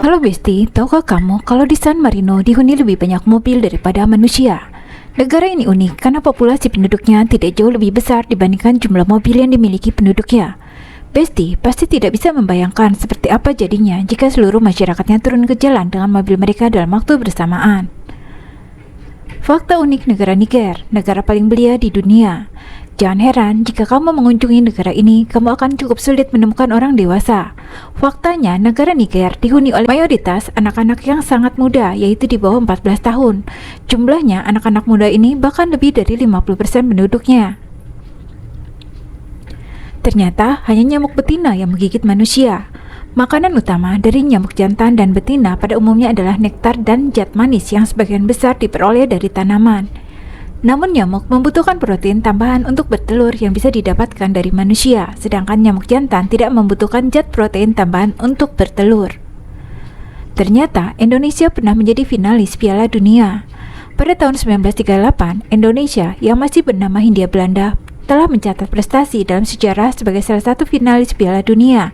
Halo Besti, tahukah kamu kalau di San Marino dihuni lebih banyak mobil daripada manusia? Negara ini unik karena populasi penduduknya tidak jauh lebih besar dibandingkan jumlah mobil yang dimiliki penduduknya. Besti pasti tidak bisa membayangkan seperti apa jadinya jika seluruh masyarakatnya turun ke jalan dengan mobil mereka dalam waktu bersamaan. Fakta unik negara Niger, negara paling belia di dunia. Jangan heran jika kamu mengunjungi negara ini, kamu akan cukup sulit menemukan orang dewasa. Faktanya, negara Niger dihuni oleh mayoritas anak-anak yang sangat muda, yaitu di bawah 14 tahun. Jumlahnya anak-anak muda ini bahkan lebih dari 50% penduduknya. Ternyata hanya nyamuk betina yang menggigit manusia. Makanan utama dari nyamuk jantan dan betina pada umumnya adalah nektar dan zat manis yang sebagian besar diperoleh dari tanaman. Namun nyamuk membutuhkan protein tambahan untuk bertelur yang bisa didapatkan dari manusia, sedangkan nyamuk jantan tidak membutuhkan zat protein tambahan untuk bertelur. Ternyata Indonesia pernah menjadi finalis Piala Dunia. Pada tahun 1938, Indonesia yang masih bernama Hindia Belanda telah mencatat prestasi dalam sejarah sebagai salah satu finalis Piala Dunia.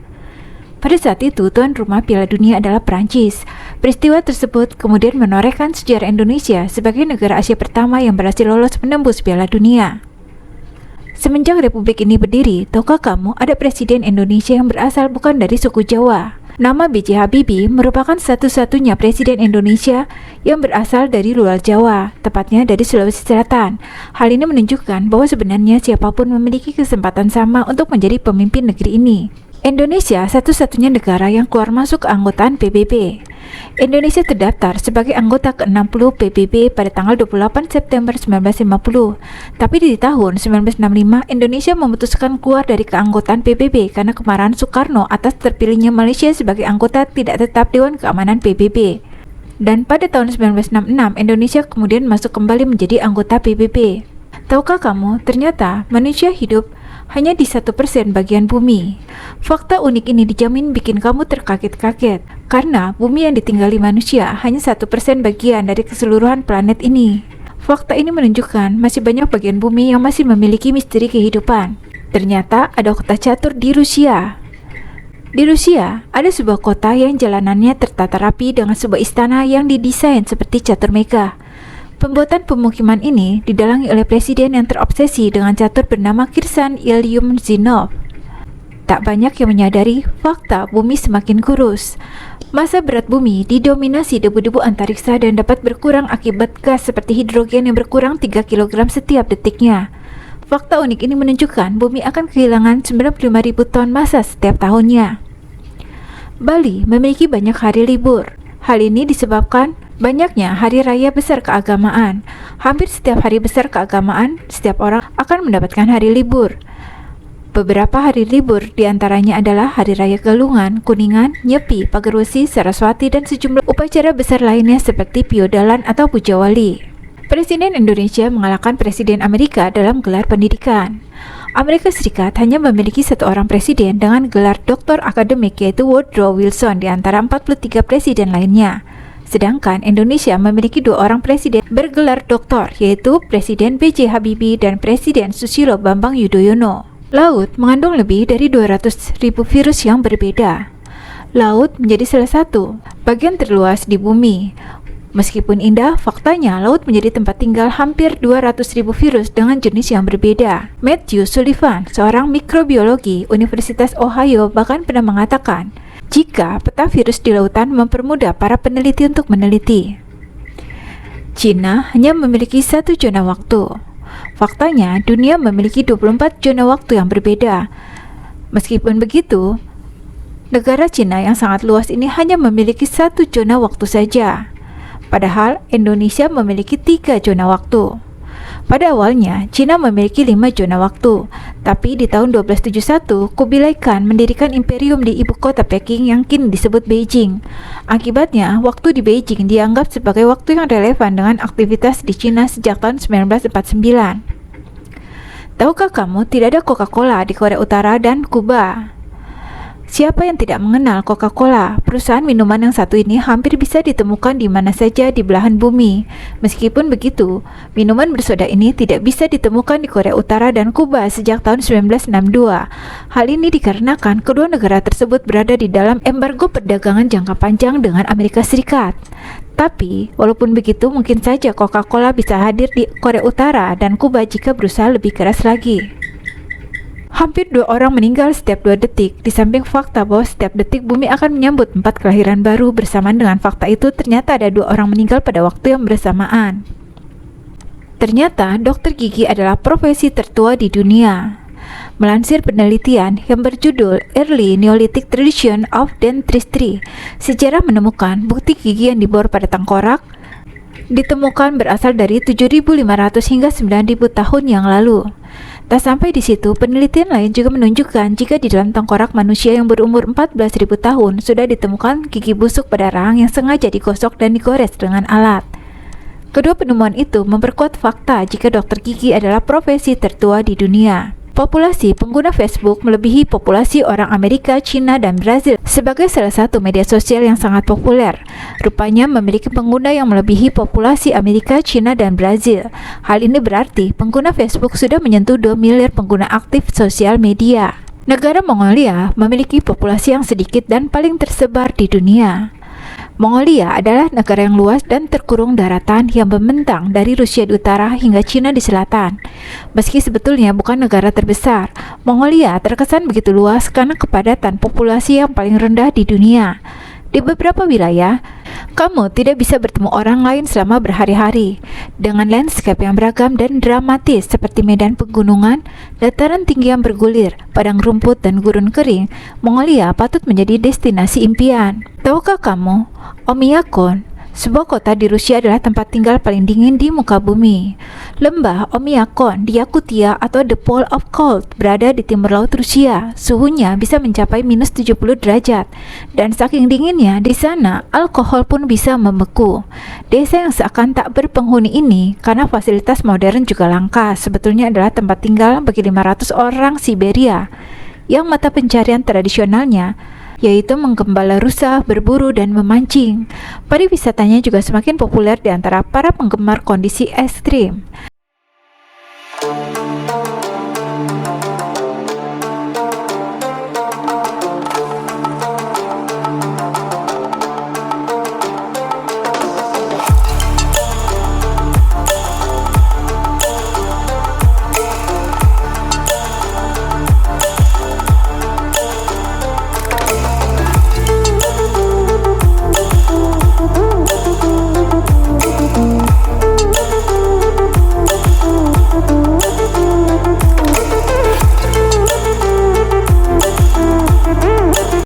Pada saat itu, tuan rumah Piala Dunia adalah Prancis. Peristiwa tersebut kemudian menorehkan sejarah Indonesia sebagai negara Asia pertama yang berhasil lolos menembus Piala Dunia. Semenjak Republik ini berdiri, tahukah kamu ada presiden Indonesia yang berasal bukan dari suku Jawa? Nama B.J. Habibie merupakan satu-satunya presiden Indonesia yang berasal dari luar Jawa, tepatnya dari Sulawesi Selatan. Hal ini menunjukkan bahwa sebenarnya siapapun memiliki kesempatan sama untuk menjadi pemimpin negeri ini. Indonesia satu-satunya negara yang keluar masuk keanggotaan PBB. Indonesia terdaftar sebagai anggota ke-60 PBB pada tanggal 28 September 1950. Tapi di tahun 1965, Indonesia memutuskan keluar dari keanggotaan PBB karena kemarahan Soekarno atas terpilihnya Malaysia sebagai anggota tidak tetap Dewan Keamanan PBB. Dan pada tahun 1966, Indonesia kemudian masuk kembali menjadi anggota PBB. Tahukah kamu, ternyata manusia hidup hanya di 1% bagian bumi. Fakta unik ini dijamin bikin kamu terkaget-kaget, karena bumi yang ditinggali manusia hanya 1% bagian dari keseluruhan planet ini. Fakta ini menunjukkan masih banyak bagian bumi yang masih memiliki misteri kehidupan. Ternyata ada kota catur di Rusia. Di Rusia, ada sebuah kota yang jalanannya tertata rapi dengan sebuah istana yang didesain seperti catur megah. Pembuatan pemukiman ini didalangi oleh presiden yang terobsesi dengan catur bernama Kirsan Ilyumzhinov. Tak banyak yang menyadari fakta bumi semakin kurus. Massa berat bumi didominasi debu-debu antariksa dan dapat berkurang akibat gas seperti hidrogen yang berkurang 3 kg setiap detiknya. Fakta unik ini menunjukkan bumi akan kehilangan 95.000 ton massa setiap tahunnya. Bali memiliki banyak hari libur. Hal ini disebabkan banyaknya hari raya besar keagamaan. Hampir setiap hari besar keagamaan, setiap orang akan mendapatkan hari libur. Beberapa hari libur diantaranya adalah Hari Raya Galungan, Kuningan, Nyepi, Pagerwesi, Saraswati, dan sejumlah upacara besar lainnya seperti Piodalan atau Puja Wali. Presiden Indonesia mengalahkan Presiden Amerika dalam gelar pendidikan. Amerika Serikat hanya memiliki satu orang presiden dengan gelar doktor akademik, yaitu Woodrow Wilson di antara 43 presiden lainnya. Sedangkan Indonesia memiliki 2 orang presiden bergelar doktor, yaitu Presiden B.J. Habibie dan Presiden Susilo Bambang Yudhoyono. Laut mengandung lebih dari 200.000 virus yang berbeda. Laut menjadi salah satu bagian terluas di bumi. Meskipun indah, faktanya laut menjadi tempat tinggal hampir 200.000 virus dengan jenis yang berbeda. Matthew Sullivan, seorang mikrobiologi Universitas Ohio, bahkan pernah mengatakan, jika peta virus di lautan mempermudah para peneliti untuk meneliti. China hanya memiliki 1 zona waktu. Faktanya, dunia memiliki 24 zona waktu yang berbeda. Meskipun begitu, negara China yang sangat luas ini hanya memiliki 1 zona waktu saja. Padahal Indonesia memiliki 3 zona waktu. Pada awalnya, China memiliki 5 zona waktu, tapi di tahun 1271, Kubilai Khan mendirikan imperium di ibu kota Peking yang kini disebut Beijing. Akibatnya, waktu di Beijing dianggap sebagai waktu yang relevan dengan aktivitas di China sejak tahun 1949. Tahukah kamu tidak ada Coca-Cola di Korea Utara dan Kuba? Siapa yang tidak mengenal Coca-Cola? Perusahaan minuman yang satu ini hampir bisa ditemukan di mana saja di belahan bumi. Meskipun begitu, minuman bersoda ini tidak bisa ditemukan di Korea Utara dan Kuba sejak tahun 1962. Hal ini dikarenakan kedua negara tersebut berada di dalam embargo perdagangan jangka panjang dengan Amerika Serikat. Tapi, walaupun begitu, mungkin saja Coca-Cola bisa hadir di Korea Utara dan Kuba jika berusaha lebih keras lagi. Hampir 2 orang meninggal setiap 2 detik, di samping fakta bahwa setiap detik bumi akan menyambut 4 kelahiran baru. Bersamaan dengan fakta itu, ternyata ada 2 orang meninggal pada waktu yang bersamaan. Ternyata, dokter gigi adalah profesi tertua di dunia. Melansir penelitian yang berjudul Early Neolithic Tradition of Dentistry, sejarah menemukan bukti gigi yang dibor pada tengkorak ditemukan berasal dari 7.500 hingga 9.000 tahun yang lalu. Tak sampai di situ, penelitian lain juga menunjukkan jika di dalam tengkorak manusia yang berumur 14.000 tahun sudah ditemukan gigi busuk pada rahang yang sengaja digosok dan digores dengan alat. Kedua penemuan itu memperkuat fakta jika dokter gigi adalah profesi tertua di dunia. Populasi pengguna Facebook melebihi populasi orang Amerika, China, dan Brazil sebagai salah satu media sosial yang sangat populer. Rupanya memiliki pengguna yang melebihi populasi Amerika, China, dan Brazil. Hal ini berarti pengguna Facebook sudah menyentuh 2 miliar pengguna aktif sosial media. Negara Mongolia memiliki populasi yang sedikit dan paling tersebar di dunia. Mongolia adalah negara yang luas dan terkurung daratan yang membentang dari Rusia di utara hingga Cina di selatan. Meski sebetulnya bukan negara terbesar, Mongolia terkesan begitu luas karena kepadatan populasi yang paling rendah di dunia. Di beberapa wilayah, kamu tidak bisa bertemu orang lain selama berhari-hari. Dengan landscape yang beragam dan dramatis seperti medan pegunungan, dataran tinggi yang bergulir, padang rumput, dan gurun kering, Mongolia patut menjadi destinasi impian. Tahukah kamu, Oymyakon, sebuah kota di Rusia, adalah tempat tinggal paling dingin di muka bumi. Lembah Oymyakon di Yakutia atau The Pole of Cold berada di timur laut Rusia. Suhunya bisa mencapai minus 70 derajat. Dan saking dinginnya, di sana alkohol pun bisa membeku. Desa yang seakan tak berpenghuni ini, karena fasilitas modern juga langka, sebetulnya adalah tempat tinggal bagi 500 orang Siberia, yang mata pencarian tradisionalnya yaitu menggembala rusa, berburu, dan memancing. Pariwisatanya juga semakin populer di antara para penggemar kondisi ekstrim.